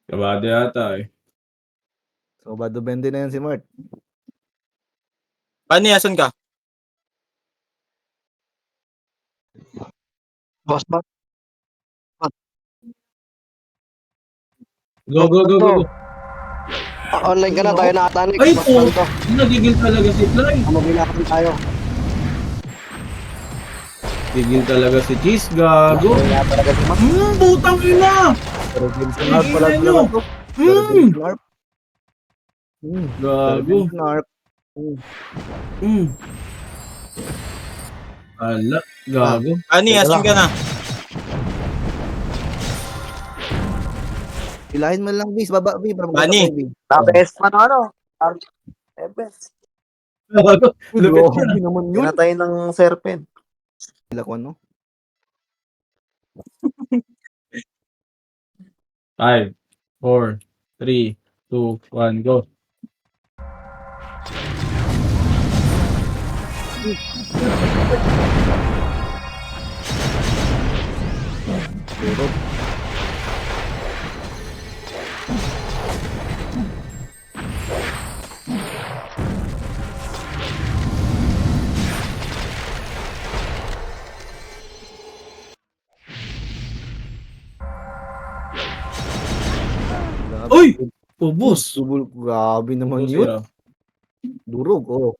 Kabado yata eh. So, bado 20 na yan si Mart. Paano yason ka? Boss ba? Go, go, go, go, go. Online ka na, tayo na atanik. Ay po! Nagigil talaga si Fly. Mabilakan tayo. Gigil talaga si Cheese, gago. Kaya talaga si Mart. Putang ina! Pero James and Harp pala Tingnan talaga nyo. to. Pero James and Harp. Pero Gago. James and Harp. Ala, gago. Paano yason ka na? Ilahin mo lang, Bis. Baba, Bis. Bani. Napes pa na ano. Ebes. Gago. Lupit Grabe yun. naman yun. Pinatay ng serpent. Sila ko ano? 5, 4, 3, 2, 1, go. Pero, Uy! Ubus. Subul, grabe naman Ubus yun. yun. Durog, oh.